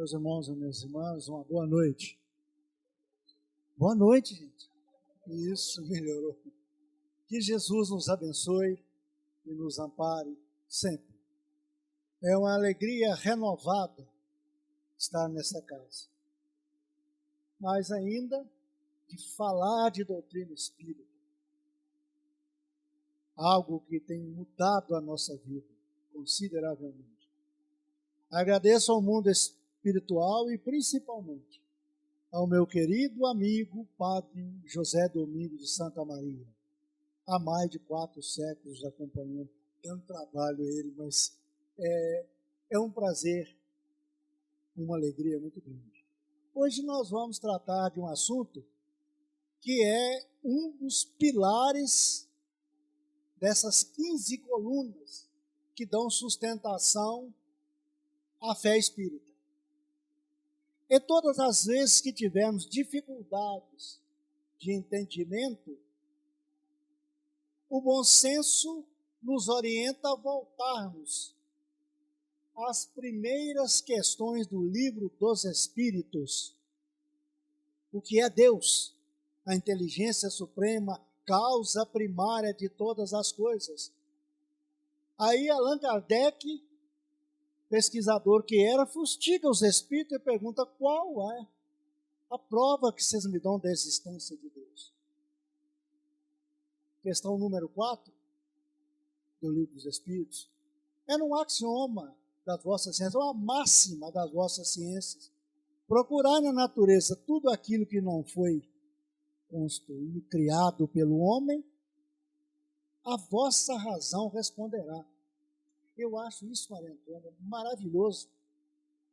Meus irmãos e minhas irmãs, uma boa noite. Boa noite, gente. Isso, melhorou. Que Jesus nos abençoe e nos ampare sempre. É uma alegria renovada estar nessa casa. Mas ainda de falar de doutrina espírita. Algo que tem mudado a nossa vida consideravelmente. Agradeço ao mundo espiritual e principalmente ao meu querido amigo Padre José Domingos de Santa Maria. Há mais de 4 séculos acompanhando. É um trabalho ele, mas é um prazer, uma alegria muito grande. Hoje nós vamos tratar de um assunto que é um dos pilares dessas 15 colunas que dão sustentação à fé espírita. E todas as vezes que tivermos dificuldades de entendimento, o bom senso nos orienta a voltarmos às primeiras questões do livro dos Espíritos. O que é Deus? A inteligência suprema, causa primária de todas as coisas. Aí Allan Kardec, pesquisador que era, fustiga os espíritos e pergunta qual é a prova que vocês me dão da existência de Deus. Questão número 4 do livro dos Espíritos. Era um axioma das vossas ciências, uma máxima das vossas ciências. Procurar na natureza tudo aquilo que não foi construído, criado pelo homem, a vossa razão responderá. Eu acho isso, Maria Antônia, maravilhoso,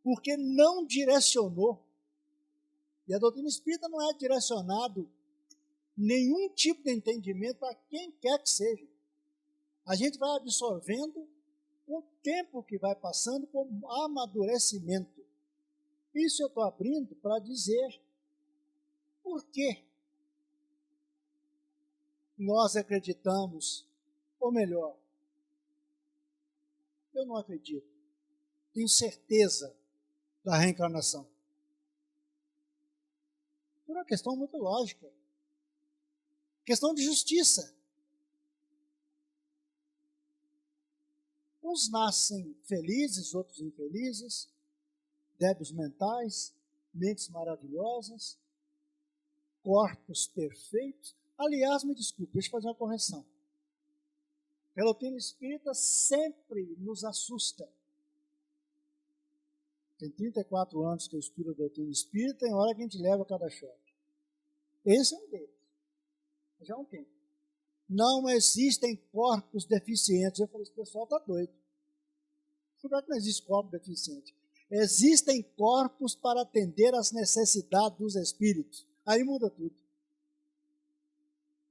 porque não direcionou. E a doutrina espírita não é direcionado nenhum tipo de entendimento a quem quer que seja. A gente vai absorvendo o tempo que vai passando como amadurecimento. Isso eu estou abrindo para dizer por que nós acreditamos, ou melhor, eu não acredito, tenho certeza da reencarnação. Por uma questão muito lógica. Questão de justiça. Uns nascem felizes, outros infelizes, débeis mentais, mentes maravilhosas, corpos perfeitos. Aliás, me desculpe, deixa eu fazer uma correção. A doutrina espírita sempre nos assusta. Tem 34 anos que eu estudo a doutrina espírita, tem hora que a gente leva cada choque. Esse é um deles. Já há um tempo. Não existem corpos deficientes. Eu falei, esse pessoal está doido. Por que não existe corpo deficiente? Existem corpos para atender às necessidades dos espíritos. Aí muda tudo.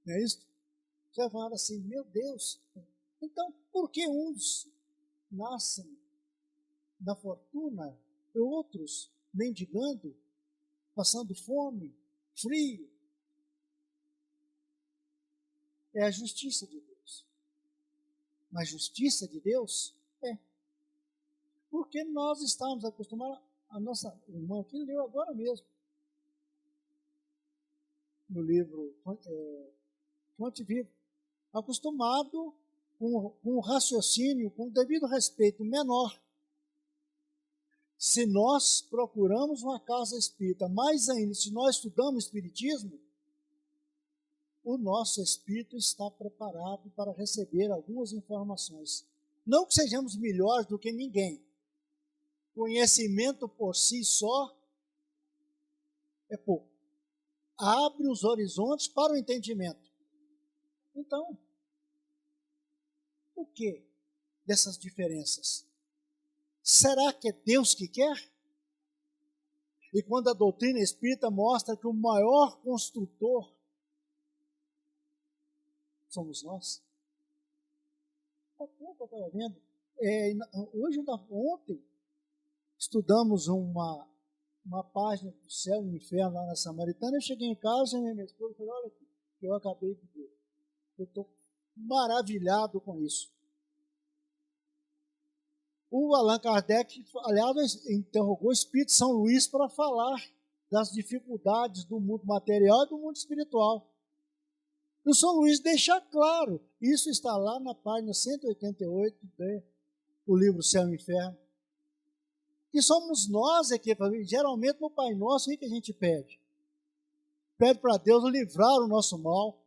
Não é isso? Você vai falar assim, meu Deus, então por que uns nascem na fortuna e outros mendigando, passando fome, frio? É a justiça de Deus. Mas justiça de Deus é. Porque nós estamos acostumados, a nossa irmã aqui leu agora mesmo, no livro Fonte Viva, acostumado com o raciocínio, com o devido respeito menor. Se nós procuramos uma casa espírita, mais ainda, se nós estudamos espiritismo, o nosso espírito está preparado para receber algumas informações. Não que sejamos melhores do que ninguém. Conhecimento por si só é pouco. Abre os horizontes para o entendimento. Então, por que dessas diferenças? Será que é Deus que quer? E quando a doutrina espírita mostra que o maior construtor somos nós? Há pouco eu estava vendo. Ontem, estudamos uma página do céu e do inferno lá na Samaritana. Eu cheguei em casa e minha esposa falou, olha aqui, que eu acabei de ver. Eu estou maravilhado com isso. O Allan Kardec, aliás, interrogou o Espírito São Luís para falar das dificuldades do mundo material e do mundo espiritual. E o São Luís deixa claro, isso está lá na página 188 do livro Céu e Inferno, que somos nós aqui, geralmente no Pai Nosso, o que a gente pede? Pede para Deus livrar o nosso mal.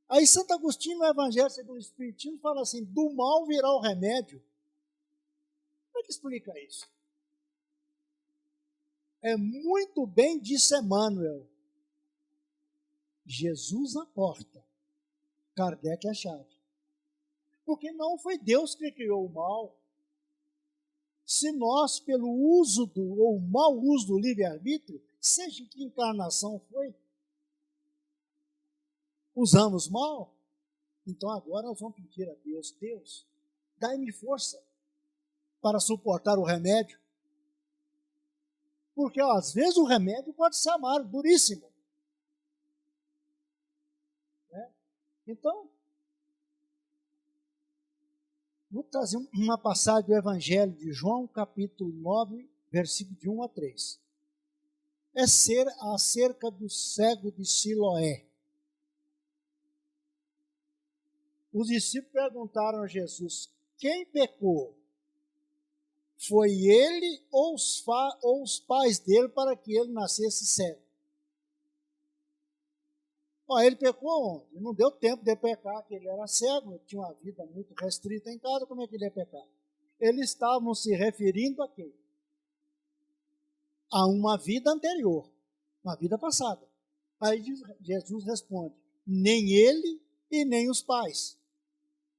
Aí Santo Agostinho, no Evangelho segundo o Espiritismo, fala assim, do mal virá o remédio. Como é que explica isso? É muito bem, disse Emmanuel. Jesus a porta, Kardec a chave. Porque não foi Deus que criou o mal. Se nós, pelo uso ou mau uso do livre-arbítrio, seja em que encarnação foi, usamos mal, então agora nós vamos pedir a Deus, Deus, dai-me força para suportar o remédio. Porque às vezes o remédio pode ser amargo, duríssimo. Né? Então, vou trazer uma passagem do Evangelho de João, capítulo 9, versículo de 1 a 3. É ser acerca do cego de Siloé. Os discípulos perguntaram a Jesus, quem pecou? Foi ele ou os pais dele para que ele nascesse cego? Ele pecou onde? Não deu tempo de pecar, que ele era cego, tinha uma vida muito restrita em casa, como é que ele ia pecar? Eles estavam se referindo a quem? A uma vida anterior, uma vida passada. Aí Jesus responde, nem ele e nem os pais.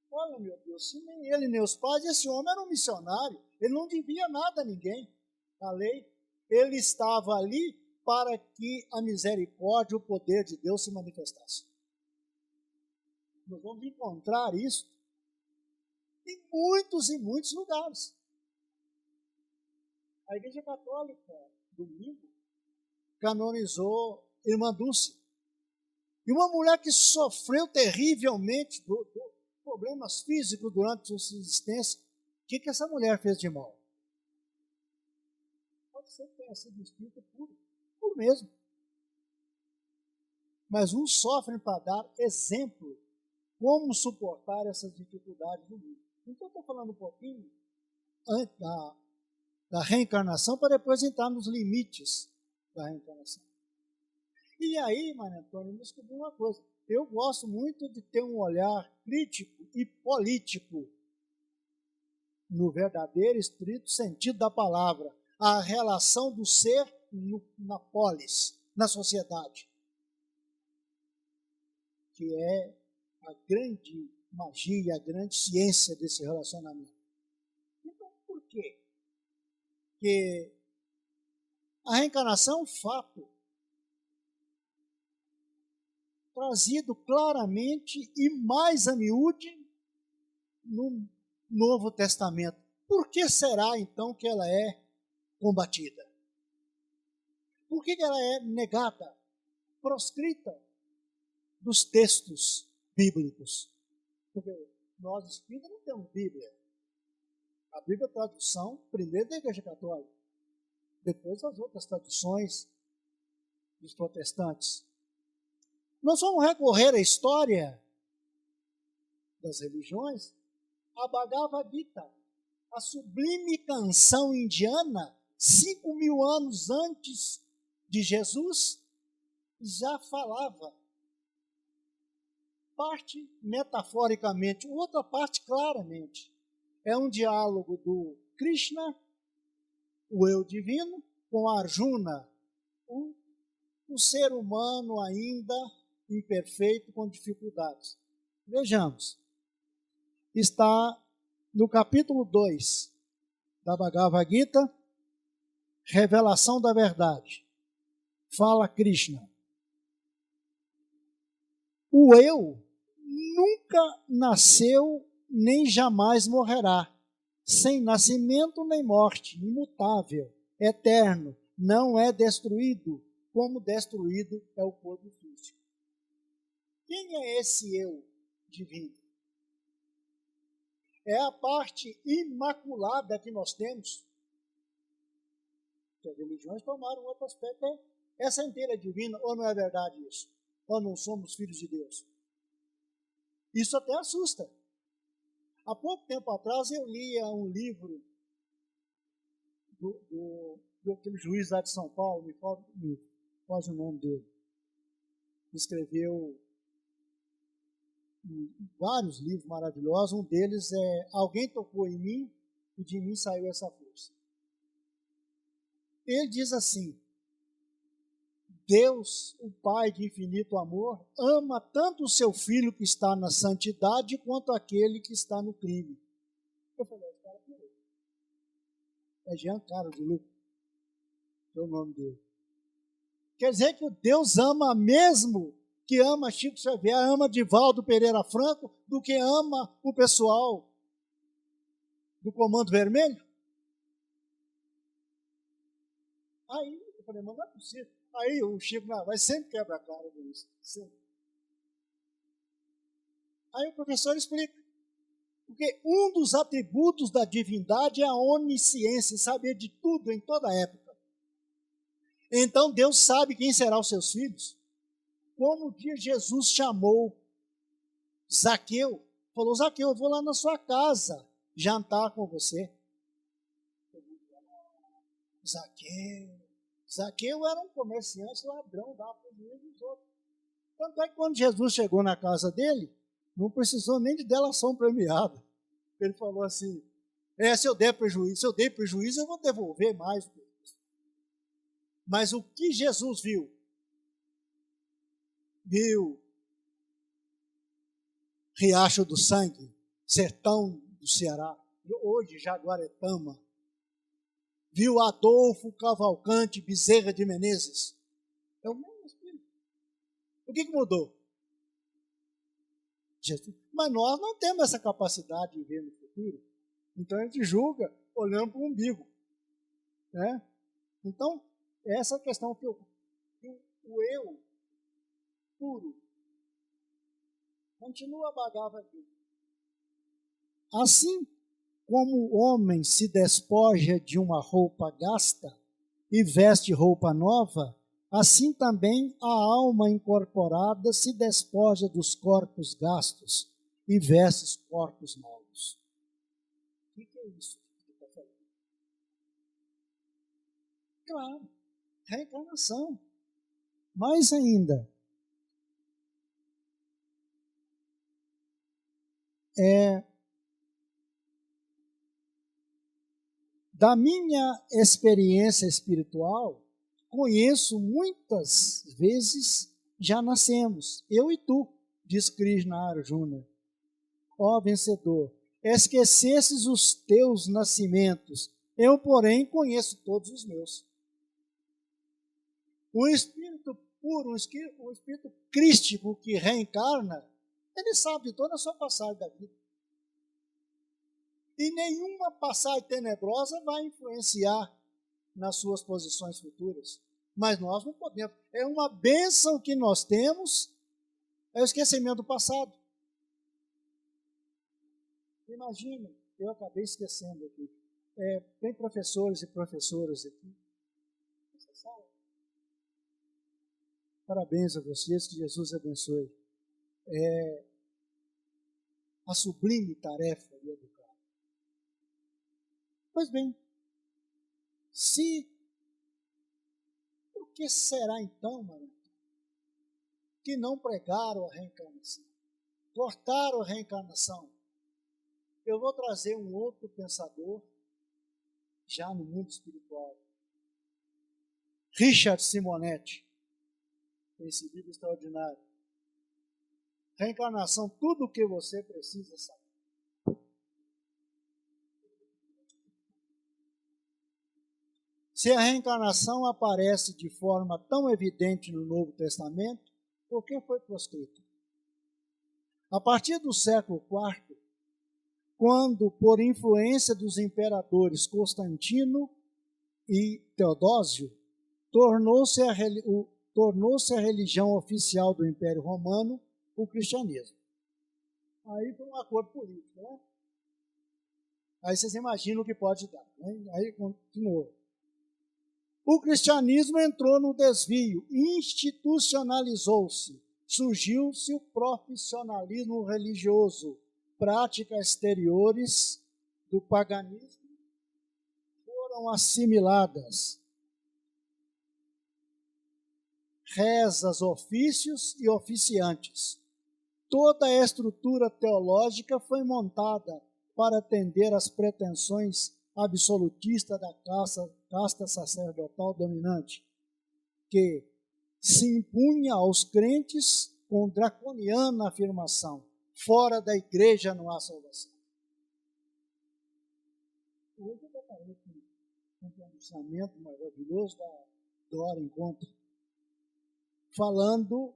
Olha, meu Deus, se nem ele nem os pais, esse homem era um missionário, ele não devia nada a ninguém, a lei. Ele estava ali para que a misericórdia e o poder de Deus se manifestasse. Nós vamos encontrar isso em muitos e muitos lugares. A Igreja Católica, domingo, canonizou Irmã Dulce. E uma mulher que sofreu terrivelmente problemas físicos durante sua existência. O que essa mulher fez de mal? Pode ser que tenha sido espírito puro mesmo. Mas uns sofrem para dar exemplo como suportar essas dificuldades do mundo. Então, estou falando um pouquinho antes da reencarnação para depois entrar nos limites da reencarnação. E aí, Maria Antônia, eu descobri uma coisa. Eu gosto muito de ter um olhar crítico e político no verdadeiro, estrito sentido da palavra. A relação do ser na polis, na sociedade. Que é a grande magia, a grande ciência desse relacionamento. Então, por quê? Porque a reencarnação é um fato trazido claramente e mais a miúde no Novo Testamento. Por que será, então, que ela é combatida? Por que ela é negada, proscrita dos textos bíblicos? Porque nós espíritas não temos Bíblia. A Bíblia é a tradução, primeiro da Igreja Católica, depois as outras traduções dos protestantes. Nós vamos recorrer à história das religiões, a Bhagavad Gita, a sublime canção indiana, 5.000 anos antes de Jesus, já falava. Parte metaforicamente, outra parte claramente. É um diálogo do Krishna, o eu divino, com Arjuna, um ser humano ainda imperfeito, com dificuldades. Vejamos. Está no capítulo 2 da Bhagavad Gita, Revelação da Verdade. Fala Krishna. O eu nunca nasceu nem jamais morrerá, sem nascimento nem morte, imutável, eterno, não é destruído, como destruído é o corpo físico. Quem é esse eu divino? é a parte imaculada que nós temos. As religiões tomaram outro aspecto. É centelha divina, ou não é verdade isso? Ou não somos filhos de Deus? Isso até assusta. Há pouco tempo atrás eu lia um livro do aquele juiz lá de São Paulo, me foge o nome dele. Escreveu vários livros maravilhosos. Um deles é Alguém Tocou em Mim e de mim saiu essa força. Ele diz assim: Deus, o Pai de infinito amor, ama tanto o seu filho que está na santidade quanto aquele que está no crime. Eu falei, esse cara pirou. É Giancarlo de Luca, é o nome dele. Quer dizer que Deus ama mesmo que ama Chico Xavier, ama Divaldo Pereira Franco, do que ama o pessoal do Comando Vermelho? Aí eu falei, mas não é possível. Aí o Chico vai sempre quebra a cara com isso. Sempre. Aí o professor explica. Porque um dos atributos da divindade é a onisciência, saber de tudo em toda época. Então Deus sabe quem serão os seus filhos. Como um dia Jesus chamou Zaqueu, falou, Zaqueu, eu vou lá na sua casa jantar com você. Zaqueu era um comerciante ladrão, dava prejuízo dos outros. Tanto é que quando Jesus chegou na casa dele, não precisou nem de delação premiada. Ele falou assim, se eu der prejuízo, eu vou devolver mais. Mas o que Jesus viu? Viu Riacho do Sangue, sertão do Ceará, hoje Jaguaretama. Viu Adolfo Cavalcante Bezerra de Menezes. É o mesmo Espírito. O que mudou? Jesus. Mas nós não temos essa capacidade de ver no futuro. Então a gente julga olhando para o umbigo. Né? Então, essa questão que o eu puro continua Bhagavad Gita. Assim como o homem se despoja de uma roupa gasta e veste roupa nova, assim também a alma incorporada se despoja dos corpos gastos e veste corpos novos. O que é isso que está falando? Claro, reencarnação. Mais ainda, da minha experiência espiritual, conheço muitas vezes já nascemos, eu e tu, diz Krishna Arjuna. Ó vencedor, esquecesses os teus nascimentos, eu, porém, conheço todos os meus. O espírito puro, o espírito crístico que reencarna, ele sabe toda a sua passagem da vida. E nenhuma passagem tenebrosa vai influenciar nas suas posições futuras. Mas nós não podemos. É uma bênção que nós temos, é o esquecimento do passado. Imagina, eu acabei esquecendo aqui. Tem professores e professoras aqui. Parabéns a vocês, que Jesus abençoe. A sublime tarefa de educar. Pois bem, por que será então, Maria, que não pregaram a reencarnação? Cortaram a reencarnação? Eu vou trazer um outro pensador, já no mundo espiritual. Richard Simonetti, esse livro extraordinário. Reencarnação, tudo o que você precisa saber. Se a reencarnação aparece de forma tão evidente no Novo Testamento, por que foi proscrita? A partir do século IV, quando, por influência dos imperadores Constantino e Teodósio, tornou-se a religião oficial do Império Romano o cristianismo. Aí foi um acordo político, né? Aí vocês imaginam o que pode dar. Né? Aí continuou. O cristianismo entrou no desvio, institucionalizou-se, surgiu-se o profissionalismo religioso, práticas exteriores do paganismo foram assimiladas. Rezas, ofícios e oficiantes. Toda a estrutura teológica foi montada para atender às pretensões absolutistas da casta sacerdotal dominante, que se impunha aos crentes com draconiana afirmação: fora da igreja não há salvação. Hoje eu deparei com um pronunciamento maravilhoso do Hora Encontro,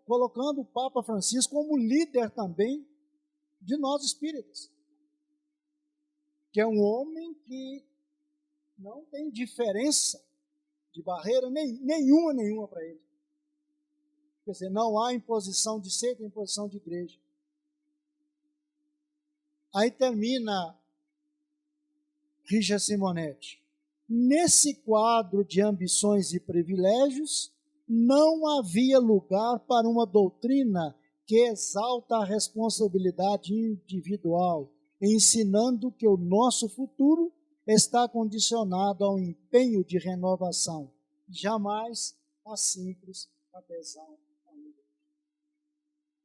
colocando o Papa Francisco como líder também de nós espíritas, que é um homem que não tem diferença de barreira nenhuma para ele. Quer dizer, não há imposição de seita, imposição de igreja. Aí termina Richard Simonetti. Nesse quadro de ambições e privilégios, não havia lugar para uma doutrina que exalta a responsabilidade individual, ensinando que o nosso futuro está condicionado ao empenho de renovação, jamais a simples adesão à igreja.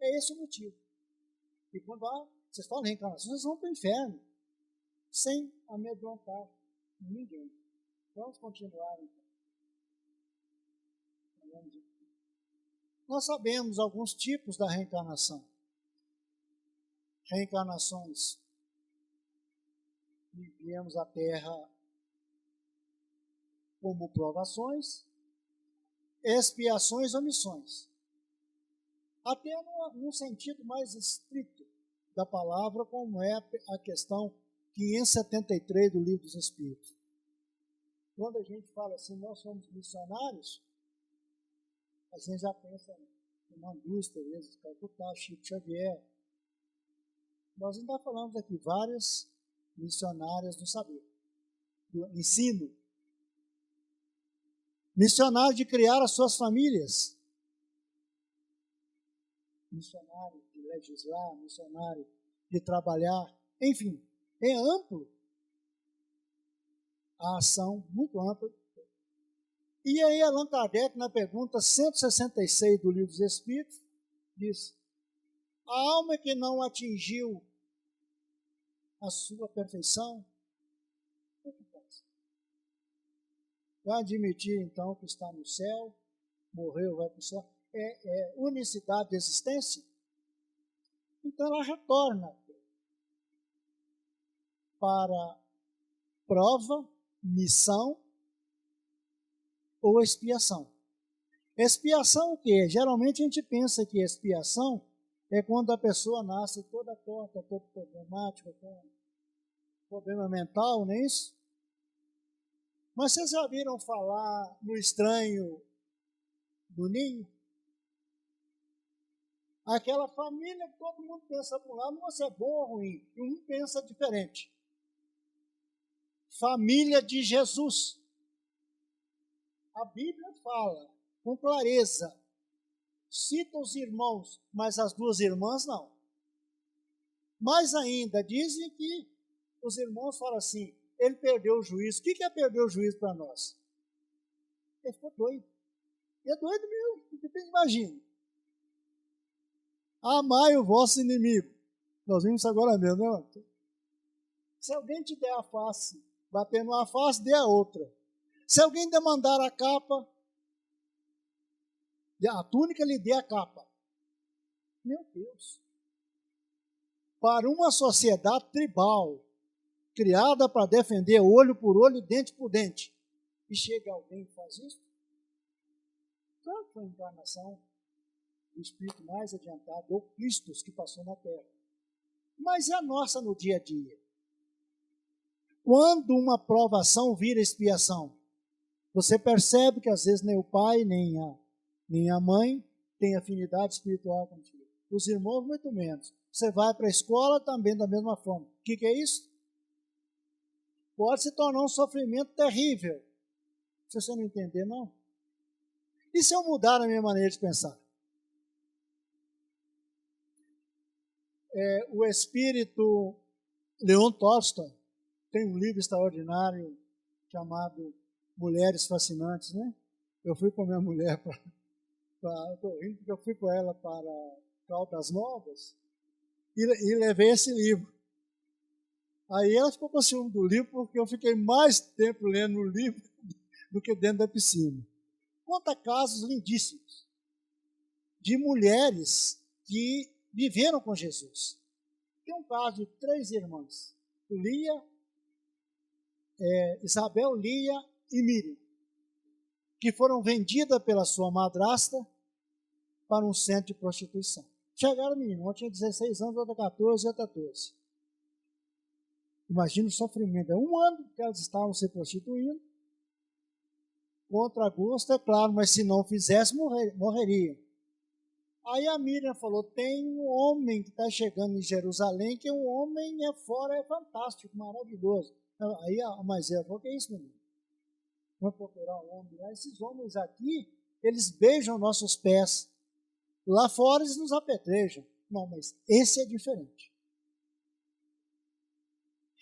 É esse o motivo. E quando vocês falam reencarnação, vocês vão para o inferno, sem amedrontar ninguém. Vamos continuar, então. Nós sabemos alguns tipos da reencarnação. Reencarnações que viemos à Terra como provações, expiações ou missões. Até num sentido mais estrito da palavra, como é a questão 573 do Livro dos Espíritos. Quando a gente fala assim, nós somos missionários, a gente já pensa em Mandus, Teresa de Calcutá, Chico Xavier. Nós ainda falamos aqui várias missionárias do saber, do ensino. Missionário de criar as suas famílias. Missionário de legislar, missionário de trabalhar. Enfim, é amplo. A ação muito ampla. E aí Allan Kardec, na pergunta 166 do Livro dos Espíritos, diz: a alma que não atingiu a sua perfeição, o que faz? Vai admitir, então, que está no céu, morreu, vai para o céu. É unicidade de existência? Então ela retorna para prova, missão ou expiação. Expiação o quê? Geralmente a gente pensa que expiação é quando a pessoa nasce toda torta, toda problemática, com problema mental, não é isso? Mas vocês já viram falar no estranho do ninho? Aquela família que todo mundo pensa por lá, não você é bom ou ruim, e um pensa diferente. Família de Jesus. A Bíblia fala com clareza, cita os irmãos, mas as duas irmãs não. Mais ainda, dizem que os irmãos falam assim, ele perdeu o juízo. O que é perder o juízo para nós? Ele ficou doido. Ele é doido mesmo, porque imagina. Amai o vosso inimigo. Nós vimos isso agora mesmo, né? Se alguém te der a face, batendo uma face, dê a outra. Se alguém demandar a capa, a túnica lhe dê a capa. Meu Deus. Para uma sociedade tribal, criada para defender olho por olho, dente por dente, e chega alguém e faz isso? Claro que foi a encarnação do Espírito mais adiantado, ou Cristo que passou na Terra. Mas é a nossa no dia a dia. Quando uma provação vira expiação, você percebe que às vezes nem o pai, nem a mãe tem afinidade espiritual contigo. Os irmãos, muito menos. Você vai para a escola também da mesma forma. O que é isso? pode se tornar um sofrimento terrível. Se você não entender, não. E se eu mudar a minha maneira de pensar? O espírito Leon Tolstói tem um livro extraordinário chamado Mulheres Fascinantes, né? Eu fui com a minha mulher eu fui com ela para Caldas Novas e levei esse livro. Aí ela ficou com ciúme do livro porque eu fiquei mais tempo lendo o livro do que dentro da piscina. Conta casos lindíssimos de mulheres que viveram com Jesus. Tem um caso de 3 irmãs, Isabel, Lia e Miriam, que foram vendidas pela sua madrasta para um centro de prostituição. Chegaram menino, uma tinha 16 anos, outra 14, outra 14. Imagina o sofrimento. É 1 ano que elas estavam se prostituindo, contra gosto, é claro, mas se não fizesse, morreria. Aí a Miriam falou, tem um homem que está chegando em Jerusalém, que um homem fora é fantástico, maravilhoso. Aí a mais velha falou, que é isso, menino? Vamos procurar um homem lá. Esses homens aqui, eles beijam nossos pés. Lá fora eles nos apedrejam. Não, mas esse é diferente.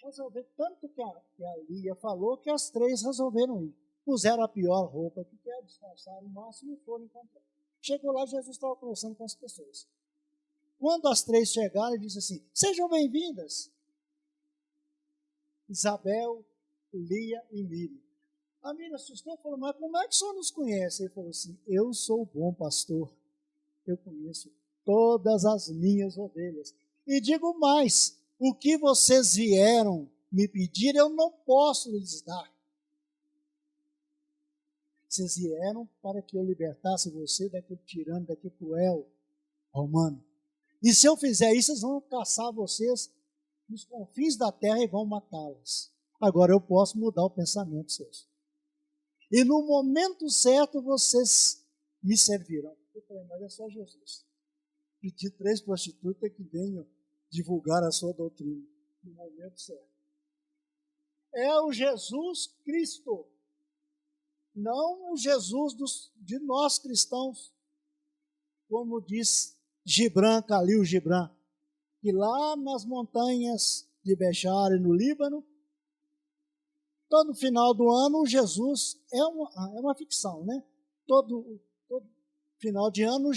Resolver tanto que a Lia falou que as 3 resolveram ir. Puseram a pior roupa que quer, disfarçaram o máximo e foram encontrar. Chegou lá, Jesus estava conversando com as pessoas. Quando as 3 chegaram, ele disse assim, sejam bem-vindas, Isabel, Lia e Miriam. A Miriam assustou e falou, mas como é que o senhor nos conhece? Ele falou assim, eu sou o bom pastor, eu conheço todas as minhas ovelhas. E digo mais, o que vocês vieram me pedir, eu não posso lhes dar. Vocês vieram para que eu libertasse você daquele tirano, daquele cruel romano. E se eu fizer isso, eles vão caçar vocês nos confins da terra e vão matá-las. Agora eu posso mudar o pensamento seus. E no momento certo vocês me servirão. Eu falei, mas é só Jesus. Pedi 3 prostitutas que venham divulgar a sua doutrina no momento certo. É o Jesus Cristo. Não o Jesus de nós cristãos, como diz Khalil Gibran, que lá nas montanhas de Bechar e no Líbano, todo final do ano, Jesus é uma ficção, né? Todo final de ano,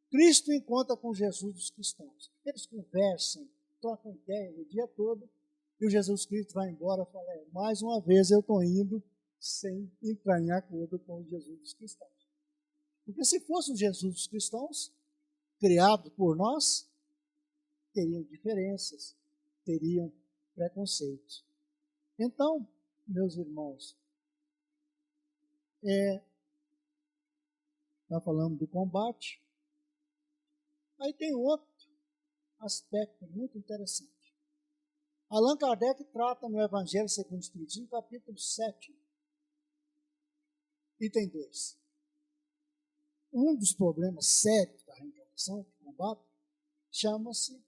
Cristo encontra com Jesus dos cristãos. Eles conversam, trocam ideias o dia todo, e o Jesus Cristo vai embora e fala, mais uma vez eu estou indo sem entrar em acordo com o Jesus dos cristãos. Porque se fosse o Jesus dos cristãos, criado por nós, teriam diferenças, teriam preconceitos. Então, meus irmãos, nós falamos do combate. Aí tem outro aspecto muito interessante. Allan Kardec trata no Evangelho segundo o Espiritismo, capítulo 7, item 2. Um dos problemas sérios da reencarnação, de combate, chama-se,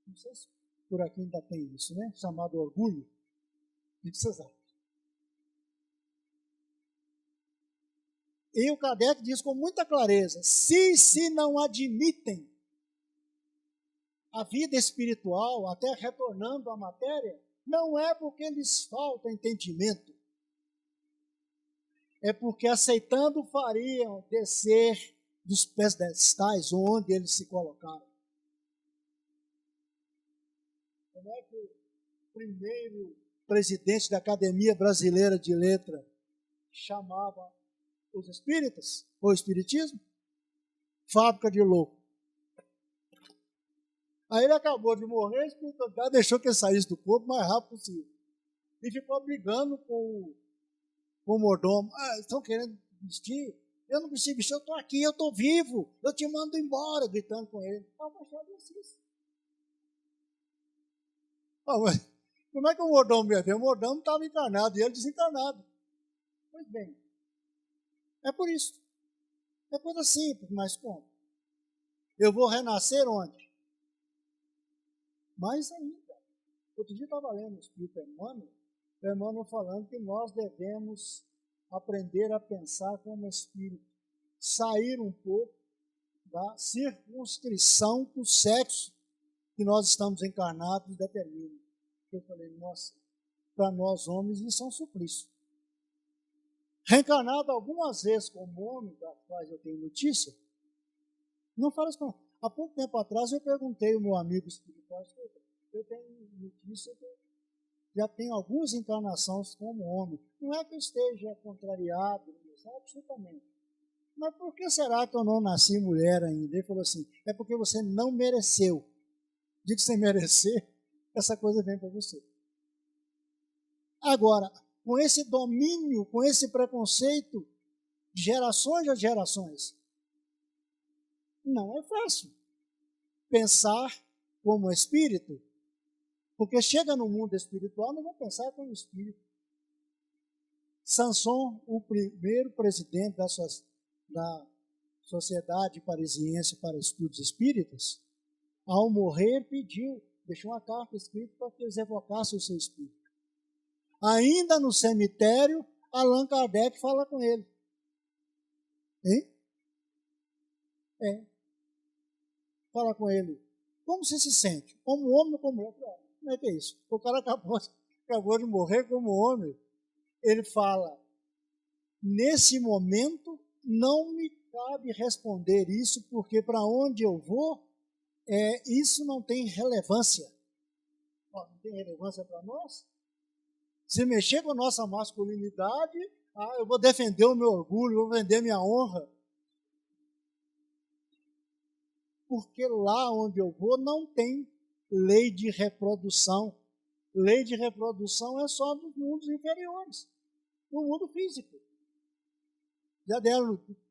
não sei se por aqui ainda tem isso, né? Chamado orgulho. O que vocês acham? E o Kardec diz com muita clareza, se não admitem a vida espiritual, até retornando à matéria, não é porque lhes falta entendimento, é porque aceitando fariam descer dos pedestais onde eles se colocaram. Como é que o primeiro presidente da Academia Brasileira de Letras chamava os espíritas, ou espiritismo? Fábrica de louco. Aí ele acabou de morrer, a espiritualidade deixou que ele saísse do corpo o mais rápido possível. E ficou brigando com o mordomo. Estão querendo vestir? Eu não preciso vestir, eu estou aqui, eu estou vivo, eu te mando embora, gritando com ele. Mas como é que o mordomo ia ver? O mordomo estava encarnado e ele desencarnado. Pois bem, é por isso. É coisa simples, mas como? Eu vou renascer onde? Mais ainda. Outro dia eu estava lendo o Espírito Emmanuel falando que nós devemos aprender a pensar como espírito, sair um pouco da circunscrição que o sexo que nós estamos encarnados determina. Eu falei, nossa, para nós homens isso é um suplício. Reencarnado algumas vezes como homem, das quais eu tenho notícia, não fala isso não. Há pouco tempo atrás eu perguntei ao meu amigo espiritual, eu tenho notícia que já tenho algumas encarnações como homem. Não é que eu esteja contrariado, absolutamente. Mas por que será que eu não nasci mulher ainda? Ele falou assim, é porque você não mereceu. De que você merecer, essa coisa vem para você. Agora, com esse domínio, com esse preconceito, de gerações a gerações, não é fácil pensar como espírito, porque chega no mundo espiritual, não vão pensar como espírito. Sanson, o primeiro presidente da Sociedade Parisiense para Estudos Espíritas, ao morrer, deixou uma carta escrita para que eles evocassem o seu espírito. Ainda no cemitério, Allan Kardec fala com ele. Hein? Fala com ele. Como você se sente? Como homem ou como mulher? Como é que é isso? O cara acabou de morrer como homem. Ele fala, nesse momento, não me cabe responder isso, porque para onde eu vou, isso não tem relevância. Não tem relevância para nós? Se mexer com a nossa masculinidade, eu vou defender o meu orgulho, vou vender minha honra. Porque lá onde eu vou não tem lei de reprodução. Lei de reprodução é só dos mundos inferiores, no mundo físico. Já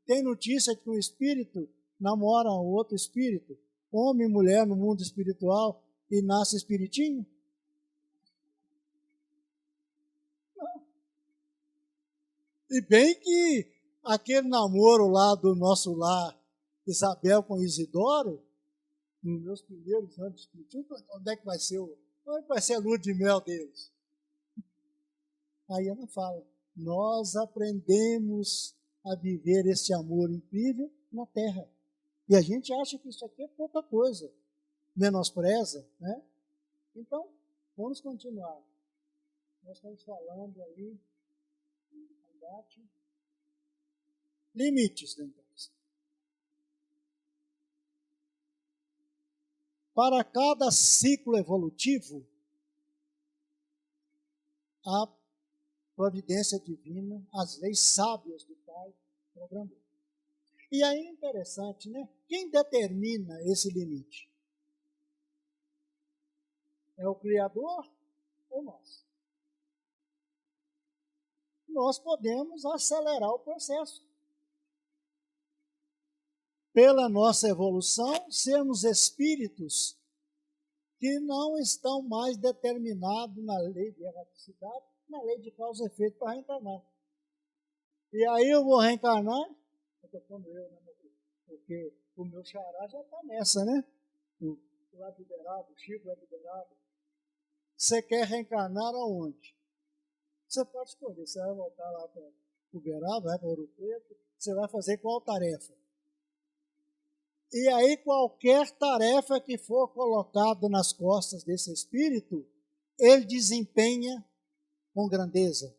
tem notícia de que um espírito namora outro espírito, homem e mulher no mundo espiritual, e nasce espiritinho? Não. E bem que aquele namoro lá do nosso lar, Isabel com Isidoro, nos meus primeiros anos de espiritismo, onde é que vai ser a lua de mel deles? Aí ela fala, nós aprendemos a viver esse amor incrível na Terra. E a gente acha que isso aqui é pouca coisa, menospreza, né? Então, vamos continuar. Nós estamos falando aí, limites da empresa. Para cada ciclo evolutivo, a providência divina, as leis sábias do Pai programou. E aí é interessante, né? Quem determina esse limite? É o Criador ou nós? Nós podemos acelerar o processo. Pela nossa evolução, sermos espíritos que não estão mais determinados na lei de erraticidade, na lei de causa e efeito para reencarnar. E aí eu vou reencarnar, porque o meu xará já está nessa, né? O é liberado, o Chico é liberado. Você quer reencarnar aonde? Você pode escolher, você vai voltar lá para Uberaba, vai para Ouro Preto, você vai fazer qual tarefa? E aí qualquer tarefa que for colocada nas costas desse espírito, ele desempenha com grandeza.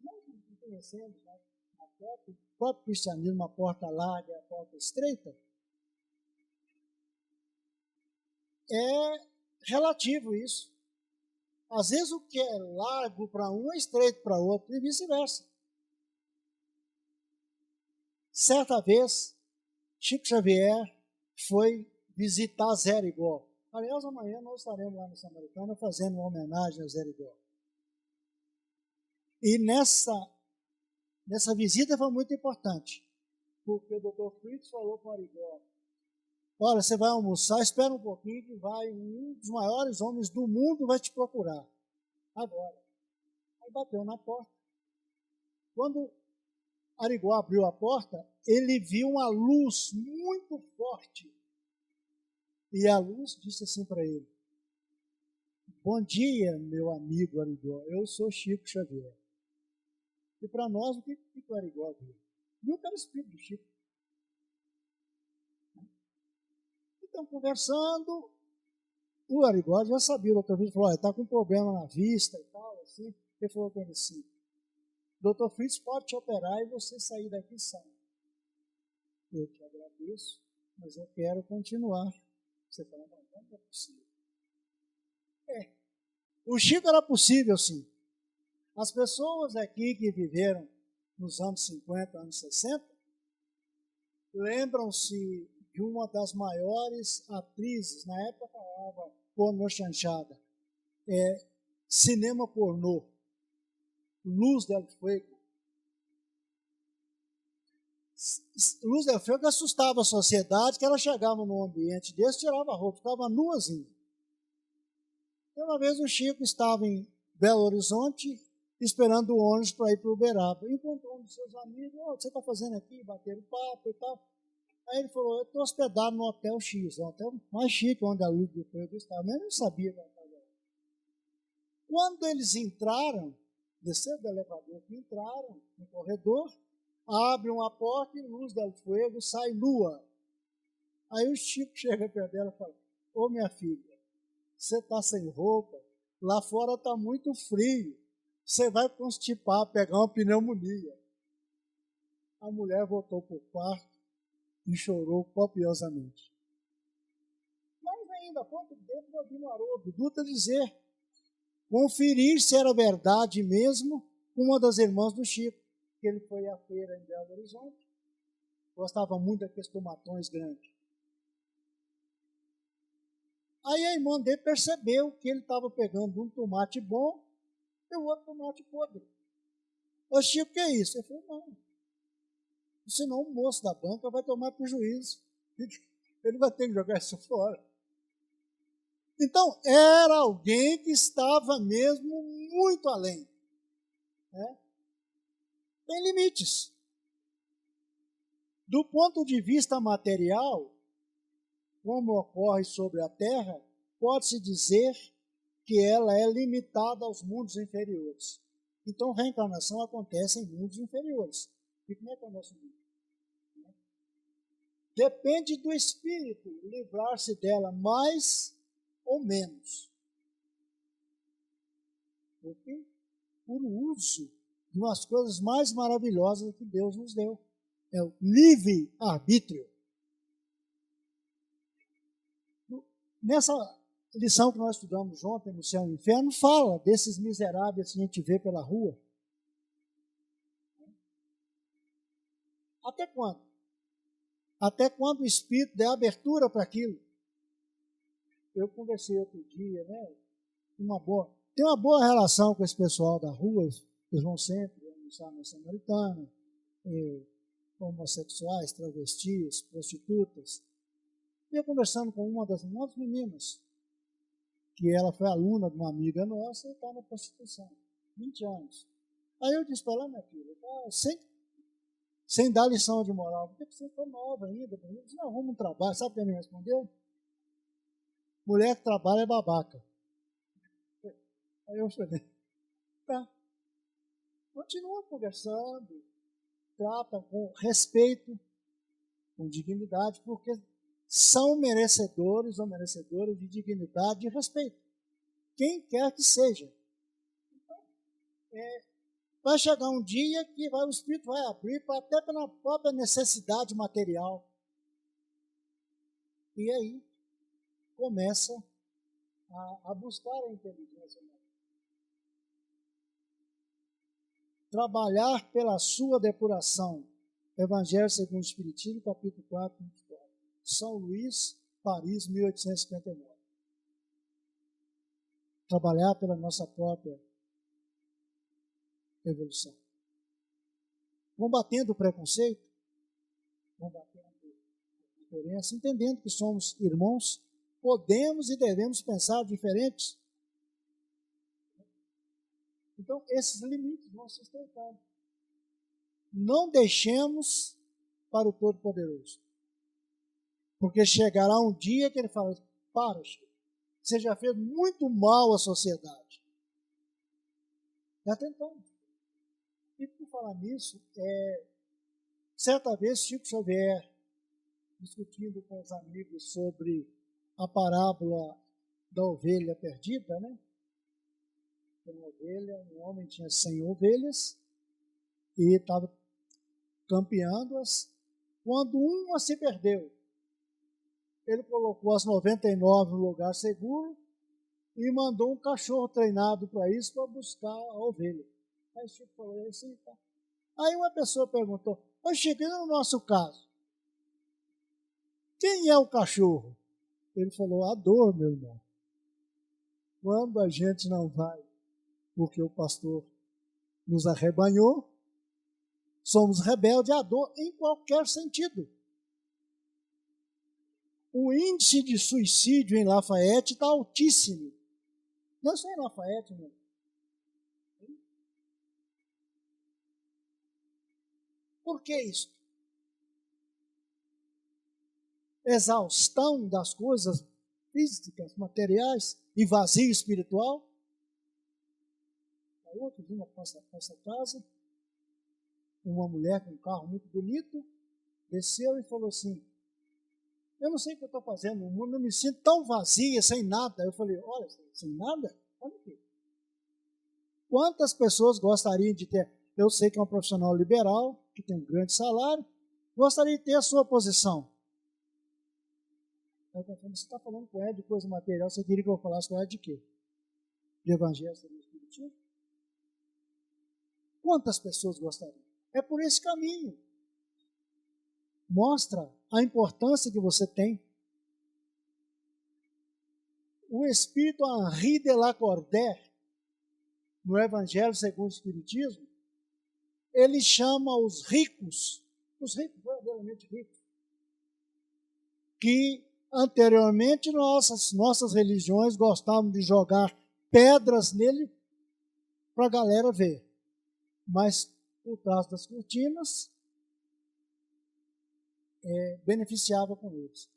Nós conhecemos, né, o próprio cristianismo, uma porta larga, a porta estreita, é relativo isso. Às vezes o que é largo para um é estreito para outro e vice-versa. Certa vez, Chico Xavier foi visitar Zé Arigó. Aliás, amanhã nós estaremos lá no Samaritana fazendo uma homenagem a Zé Arigó. E nessa visita foi muito importante, porque o Dr. Fritz falou com o Arigó, olha, você vai almoçar, espera um pouquinho que um dos maiores homens do mundo vai te procurar. Agora. Aí bateu na porta. Quando Arigó abriu a porta, ele viu uma luz muito forte. E a luz disse assim para ele, Bom dia, meu amigo Arigó. Eu sou Chico Xavier. E para nós, o que o Arigó viu? Viu que era o espírito do Chico. Então, conversando, o Arigó já sabia, outra vez, falou, está com problema na vista e tal, assim. Ele falou para ele assim, doutor Fritz pode te operar e você sair daqui sã. Eu te agradeço, mas eu quero continuar. Você fala, não é possível. O Chico era possível, sim. As pessoas aqui que viveram nos anos 50, anos 60, lembram-se de uma das maiores atrizes, na época falava pornô chanchada, cinema pornô, Luz del Fuego. Luz del Fuego assustava a sociedade, que ela chegava num ambiente desse, tirava a roupa, ficava nuazinha. Então, uma vez o Chico estava em Belo Horizonte, esperando o ônibus para ir para o Uberaba. Encontrou um dos seus amigos, o que você está fazendo aqui? Bateram papo e tal. Aí ele falou, eu estou hospedado no Hotel X, o hotel mais chique onde a Luz do Fuego estava. Mas eu não sabia que ela estava lá. Quando eles entraram, desceram do elevador, entraram no corredor, abrem uma porta e Luz del Fuego sai nua. Aí o Chico chega perto dela e fala, ô minha filha, você está sem roupa, lá fora está muito frio, você vai constipar, pegar uma pneumonia. A mulher voltou para o quarto e chorou copiosamente. Mas ainda, há pouco tempo, eu ouvi no Haroldo Dutra dizer, conferir se era verdade mesmo, uma das irmãs do Chico, que ele foi à feira em Belo Horizonte, gostava muito daqueles tomatões grandes. Aí a irmã dele percebeu que ele estava pegando um tomate bom e o outro tomate podre. Ô Chico, o que é isso? Ele falou, não. Senão o moço da banca vai tomar prejuízo. Ele vai ter que jogar isso fora. Então, era alguém que estava mesmo muito além. Né? Tem limites. Do ponto de vista material, como ocorre sobre a Terra, pode-se dizer que ela é limitada aos mundos inferiores. Então, reencarnação acontece em mundos inferiores. E como é que é o nosso mundo? Depende do espírito livrar-se dela mais ou menos. Porque por uso de umas coisas mais maravilhosas que Deus nos deu. É o livre-arbítrio. Nessa lição que nós estudamos ontem, no Céu e no Inferno, fala desses miseráveis que a gente vê pela rua. Até quando? Até quando o Espírito der abertura para aquilo. Eu conversei outro dia, né? Tem uma boa relação com esse pessoal da rua, eles vão sempre almoçar na Samaritana, homossexuais, travestis, prostitutas. E eu conversando com uma das meninas, que ela foi aluna de uma amiga nossa e está na prostituição, 20 anos. Aí eu disse para ela, minha filha, sem dar lição de moral, porque você está nova ainda. Eu disse, não, arruma um trabalho. Sabe o que ele me respondeu? Mulher que trabalha é babaca. Aí eu falei, tá. Continua conversando, trata com respeito, com dignidade, porque são merecedores ou merecedoras de dignidade e respeito. Quem quer que seja. Então, vai chegar um dia que o Espírito vai abrir até pela própria necessidade material. E aí começa a buscar a inteligência. Trabalhar pela sua depuração. Evangelho segundo o Espiritismo, capítulo 4, 24. São Luís, Paris, 1859. Trabalhar pela nossa própria evolução. Combatendo o preconceito, combatendo a diferença, entendendo que somos irmãos, podemos e devemos pensar diferentes. Então, esses limites vão se estreitar. Não deixemos para o Todo-Poderoso. Porque chegará um dia que ele fala, para, Chico. Você já fez muito mal à sociedade. Já tentamos. E por falar nisso, certa vez Chico Xavier, discutindo com os amigos sobre a parábola da ovelha perdida, né? Uma ovelha, um homem tinha 100 ovelhas e estava campeando-as. Quando uma se perdeu, ele colocou as 99 no lugar seguro e mandou um cachorro treinado para isso, para buscar a ovelha. Aí Chico falou assim, tá. Aí uma pessoa perguntou, ô Chico, e no nosso caso, quem é o cachorro? Ele falou, a dor, meu irmão. Quando a gente não vai, porque o pastor nos arrebanhou, somos rebeldes à dor em qualquer sentido. O índice de suicídio em Lafayette está altíssimo. Não só em Lafayette, não. Por que isso? Exaustão das coisas físicas, materiais e vazio espiritual. A outra vinha para essa casa, uma mulher com um carro muito bonito, desceu e falou assim, eu não sei o que eu estou fazendo no mundo, eu me sinto tão vazia, sem nada. Eu falei, olha, sem nada? Olha aqui. Quantas pessoas gostariam de ter, eu sei que é um profissional liberal, que tem um grande salário, gostaria de ter a sua posição. Eu falei, você está falando com ela de coisa material, você queria que eu falasse com ela de quê? De evangelho do Espiritismo? Quantas pessoas gostariam? É por esse caminho. Mostra a importância que você tem. O Espírito Henri de Lacordaire, no Evangelho segundo o Espiritismo, ele chama os ricos verdadeiramente ricos, que anteriormente nossas religiões gostavam de jogar pedras nele para a galera ver. Mas por trás das cortinas, beneficiava com eles.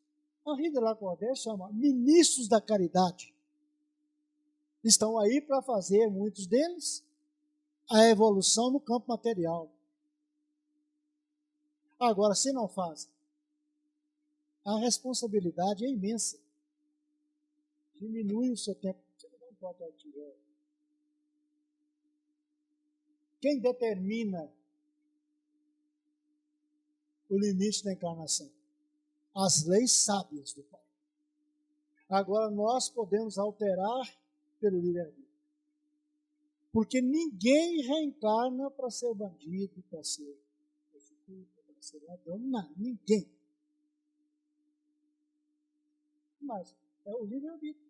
Henri de Lacordaire chama ministros da caridade. Estão aí para fazer, muitos deles, a evolução no campo material. Agora, se não fazem, a responsabilidade é imensa. Diminui o seu tempo. Quem determina o limite da encarnação? As leis sábias do Pai. Agora, nós podemos alterar pelo livre-arbítrio. Porque ninguém reencarna para ser bandido, para ser prostituta, para ser ladrão, não, ninguém. Mas é o livre-arbítrio.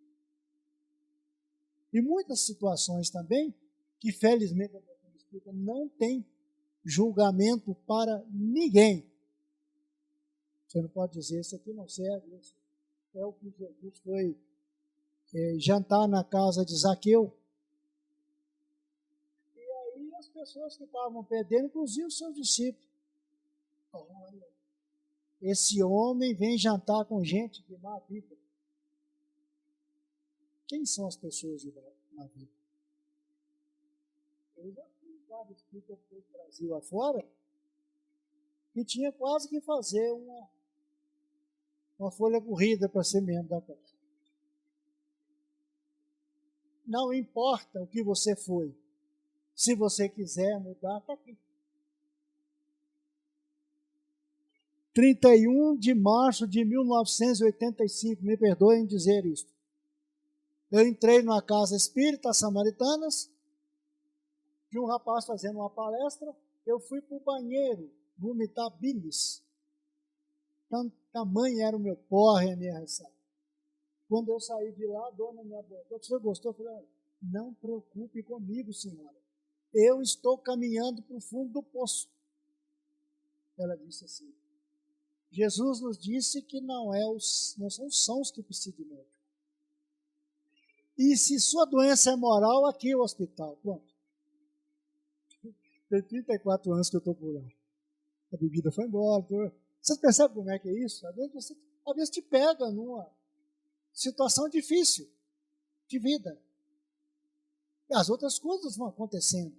E muitas situações também, que felizmente a doutrina espírita não tem julgamento para ninguém. Você não pode dizer, isso aqui não serve, isso é o que Jesus foi jantar na casa de Zaqueu. E aí as pessoas que estavam perdendo, inclusive os seus discípulos. Olha, esse homem vem jantar com gente de má vida. Quem são as pessoas de má vida? Eu já fui vários espíritas do Brasil afora e tinha quase que fazer uma folha corrida para ser membro da casa. Não importa o que você foi. Se você quiser mudar, está aqui. 31 de março de 1985, me perdoem dizer isso. Eu entrei numa casa espírita, Samaritanas, de um rapaz fazendo uma palestra, eu fui para o banheiro, vomitar bilis. Tamanho era o meu porre, a minha ressaca. Quando eu saí de lá, a dona me abordou, você gostou? Eu falei, não preocupe comigo, senhora. Eu estou caminhando para o fundo do poço. Ela disse assim, Jesus nos disse que não são os sãos que precisam de médico. E se sua doença é moral, aqui é o hospital. Pronto. Tem 34 anos que eu estou por lá. A bebida foi embora. Você percebe como é que é isso? Às vezes te pega numa situação difícil. de vida. E as outras coisas vão acontecendo.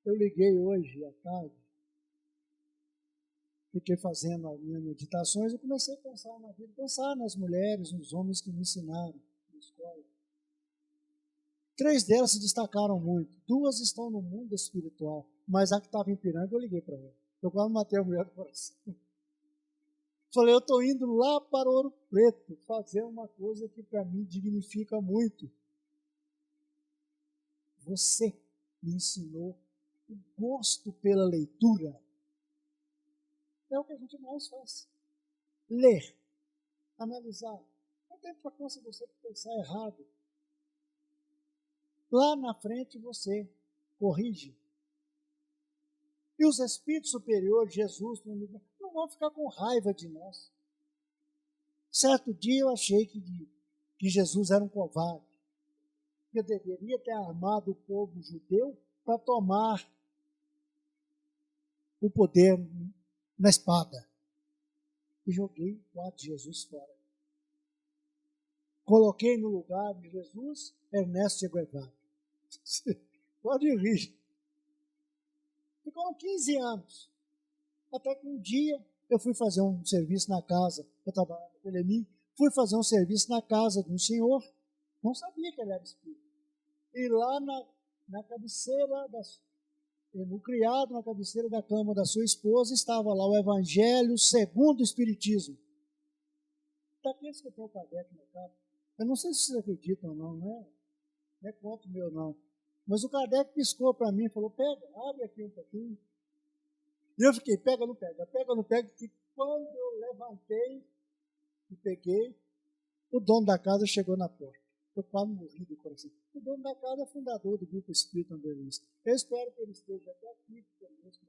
Eu liguei hoje à tarde, fiquei fazendo as minhas meditações e comecei a pensar na vida, pensar nas mulheres, nos homens que me ensinaram na escola. 3 delas se destacaram muito. 2 estão no mundo espiritual, mas a que estava em Piranga eu liguei para ela. Eu quase matei a mulher do coração. Falei, eu estou indo lá para Ouro Preto fazer uma coisa que para mim dignifica muito. Você me ensinou o gosto pela leitura. É o que a gente mais faz. Ler, analisar. Não tem importância você pensar errado. Lá na frente você corrige. E os espíritos superiores, Jesus, não vão ficar com raiva de nós. Certo dia eu achei que Jesus era um covarde. Que deveria ter armado o povo judeu para tomar o poder na espada. E joguei o ato de Jesus fora. Coloquei no lugar de Jesus Ernesto Che Guevara. Pode rir. Ficaram 15 anos. Até que um dia eu fui fazer um serviço na casa, eu trabalhava no Telemim, fui fazer um serviço na casa de um senhor, não sabia que ele era espírita. E lá na cabeceira, no criado, na cabeceira da cama da sua esposa, estava lá o Evangelho segundo o Espiritismo. Daqueles que eu tenho o caderno no carro. Eu não sei se vocês acreditam ou não, não é conto meu não. Mas o Kardec piscou para mim e falou, pega, abre aqui um pouquinho. E eu fiquei, pega, não pega, e quando eu levantei e peguei, o dono da casa chegou na porta. Eu quase morri do coração. O dono da casa é fundador do Grupo Espírita Anderlins. Eu espero que ele esteja até aqui conosco.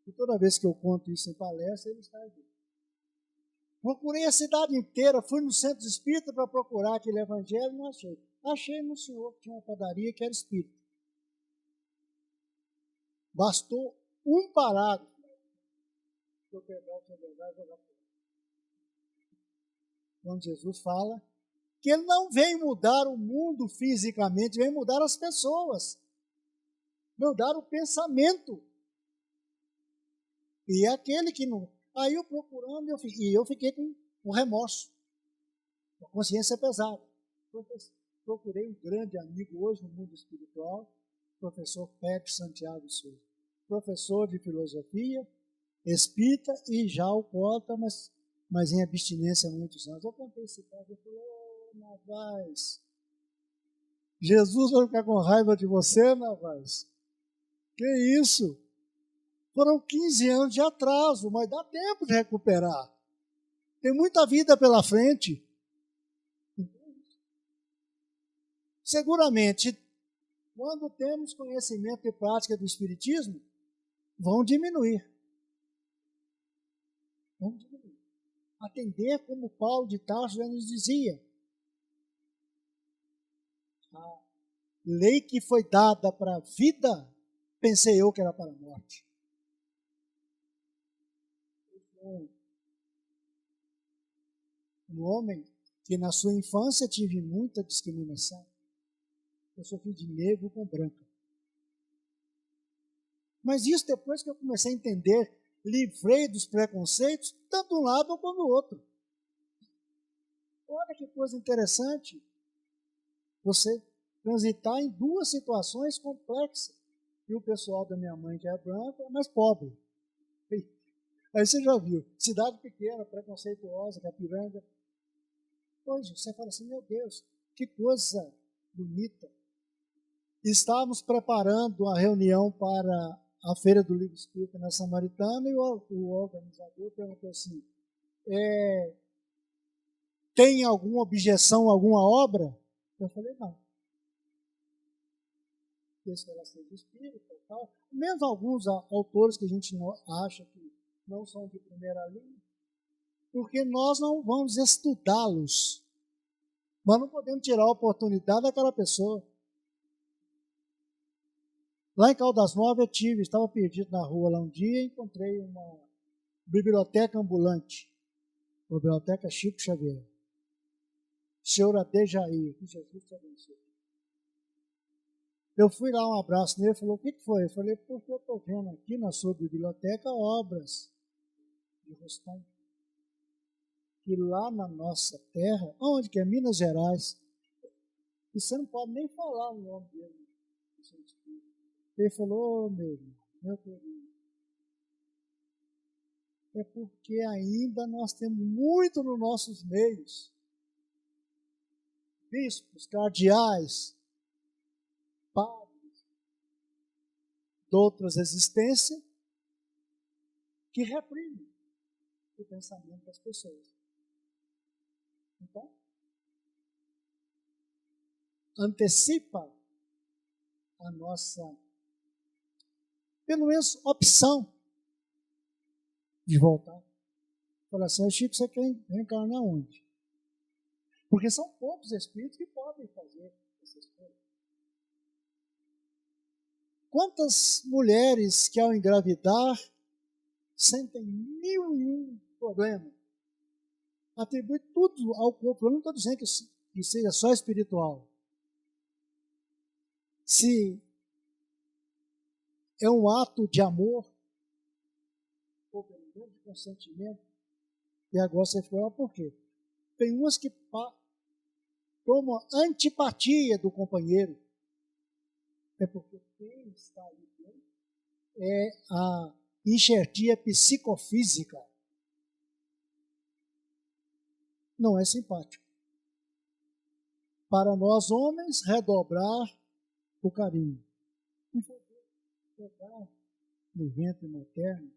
E toda vez que eu conto isso em palestra, ele está aqui. Procurei a cidade inteira, fui no centro espírita para procurar aquele evangelho, não achei. Achei no senhor que tinha uma padaria que era espírita. Bastou um parágrafo. Eu pegar o verdade e jogar fora. Quando Jesus fala que ele não vem mudar o mundo fisicamente, vem mudar as pessoas. Mudar o pensamento. E é aquele que não... Aí eu procurando, eu fiquei com remorso. A consciência é pesada. Procurei um grande amigo hoje no mundo espiritual, professor Pepe Santiago Souza. Professor de filosofia, espírita e já alcoólatra, mas em abstinência há muitos anos. Eu contei esse caso e falei, Navaz, Jesus vai ficar com raiva de você, Navaz? Que isso? Foram 15 anos de atraso, mas dá tempo de recuperar. Tem muita vida pela frente. Seguramente, quando temos conhecimento e prática do Espiritismo, vão diminuir. Vão diminuir. Atender como Paulo de Tarso já nos dizia. A lei que foi dada para a vida, pensei eu que era para a morte. Um homem que na sua infância tive muita discriminação. Eu sou filho de negro com branca. Mas isso depois que eu comecei a entender, livrei dos preconceitos, tanto de um lado como do outro. Olha que coisa interessante. Você transitar em 2 situações complexas. E o pessoal da minha mãe, que é branca, é mais pobre. Aí você já viu, cidade pequena, preconceituosa, Capiranga. Hoje você fala assim, meu Deus, que coisa bonita. Estávamos preparando a reunião para a Feira do Livro Espírita na Samaritana e o organizador perguntou assim, tem alguma objeção a alguma obra? Eu falei, não. Penso que ela seja espírita e tal. Mesmo alguns autores que a gente acha que não são de primeira linha, porque nós não vamos estudá-los. Nós não podemos tirar a oportunidade daquela pessoa. Lá em Caldas Novas eu estava perdido na rua lá um dia e encontrei uma biblioteca ambulante, biblioteca Chico Xavier. senhor Adejair, que Jesus te abençoe. Eu fui lá, um abraço nele, ele falou, o que foi? Eu falei, porque eu estou vendo aqui na sua biblioteca obras de Rostam, que lá na nossa terra, onde que é? Minas Gerais, e você não pode nem falar o nome dele. Ele falou, meu querido, é porque ainda nós temos muito nos nossos meios, bispos, cardeais, padres, de outras existências, que reprimem o pensamento das pessoas. Então, antecipa a nossa, pelo menos, opção de voltar. Fala assim, Chico, você quer reencarnar onde? Porque são poucos espíritos que podem fazer essas coisas. Quantas mulheres que ao engravidar sentem 1001 problemas? Atribui tudo ao corpo. Eu não estou dizendo que seja só espiritual. Se é um ato de amor, ou pelo menos de consentimento, e agora você fala, por quê? Tem umas que tomam antipatia do companheiro. É porque quem está aí dentro é a enxertia psicofísica. Não é simpático. Para nós homens, redobrar o carinho. E pegar no ventre materno,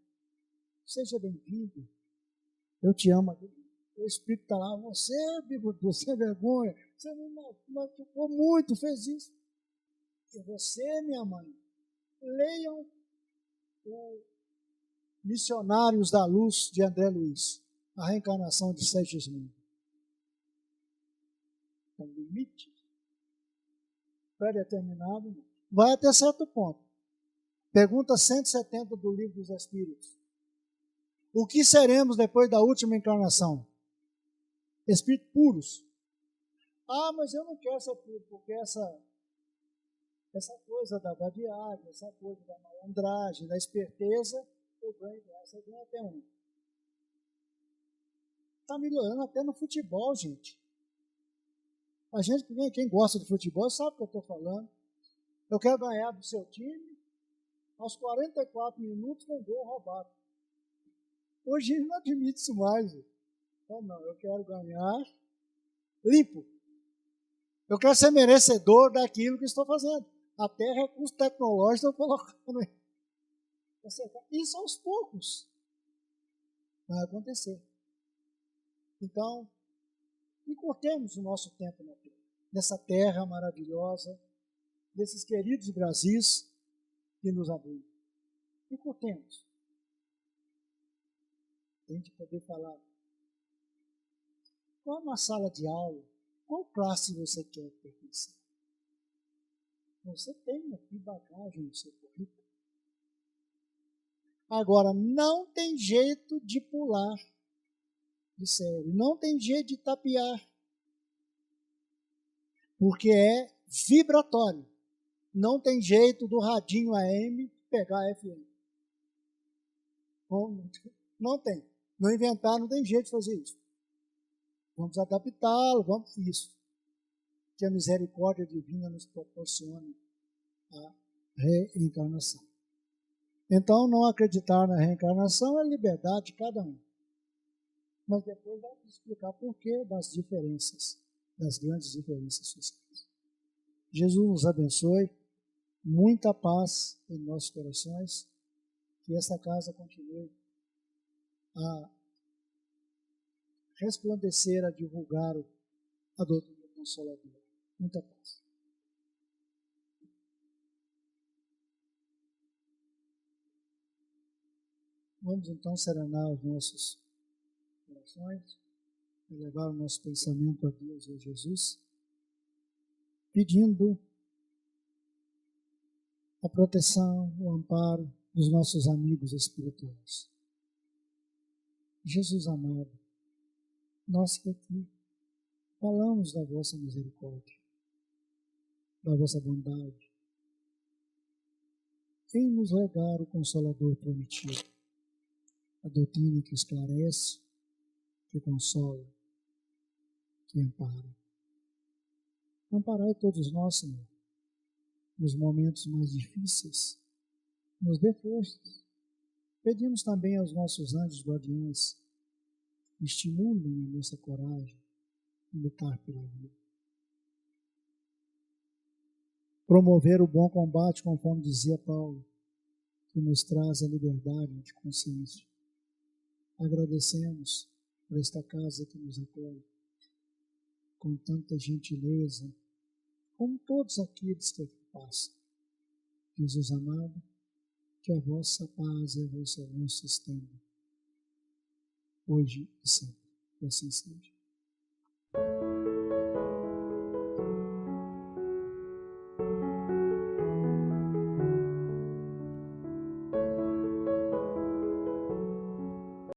seja bem-vindo. Eu te amo. O Espírito está lá, você é vergonha, você me machucou muito, fez isso. E você, minha mãe, leiam o Missionários da Luz de André Luiz, a reencarnação de Segismundo. É um limite pré-determinado, vai até certo ponto. Pergunta 170 do Livro dos Espíritos. O que seremos depois da última encarnação? Espíritos puros. Ah, mas eu não quero ser puro, porque essa coisa da vadiagem, essa coisa da malandragem, da esperteza, eu ganho essa, eu ganho até um. Está melhorando até no futebol, gente. A gente, quem gosta de futebol, sabe o que eu estou falando. Eu quero ganhar do seu time, aos 44 minutos, com gol roubado. Hoje não admite isso mais. Então, não, eu quero ganhar limpo. Eu quero ser merecedor daquilo que estou fazendo. Até recursos tecnológicos eu colocando. Isso aos poucos vai acontecer. Então, encurtemos o nosso tempo na terra, nessa terra maravilhosa, desses queridos Brasis que nos abrigam. Encurtemos. A gente poder falar. Qual uma sala de aula? Qual classe você quer pertencer? Você tem aqui bagagem no seu currículo. Agora, não tem jeito de pular de série, não tem jeito de tapear, porque é vibratório. Não tem jeito do radinho AM pegar FM. Não tem. Não inventar, não tem jeito de fazer isso. Vamos adaptá-lo, vamos isso. Que a misericórdia divina nos proporcione a reencarnação. Então, não acreditar na reencarnação é liberdade de cada um. Mas depois vai explicar por que das diferenças, das grandes diferenças sociais. Jesus nos abençoe, muita paz em nossos corações, que essa casa continue a resplandecer, a divulgar a doutrina consoladora. Muita paz. Vamos então serenar os nossos corações, elevar o nosso pensamento a Deus e a Jesus, pedindo a proteção, o amparo dos nossos amigos espirituais. Jesus amado, nós que aqui falamos da vossa misericórdia, da vossa bondade. Vem nos regar o Consolador prometido, a doutrina que esclarece, que consola, que ampara. Amparai todos nós, Senhor, nos momentos mais difíceis, nos dê forças. Pedimos também aos nossos anjos guardiães, estimulem a nossa coragem em lutar pela vida. Promover o bom combate, conforme dizia Paulo, que nos traz a liberdade de consciência. Agradecemos por esta casa que nos acolhe, com tanta gentileza, como todos aqueles que aqui passam. Jesus amado, que a vossa paz e a vossa luz se estendam, hoje e sempre. Que assim seja.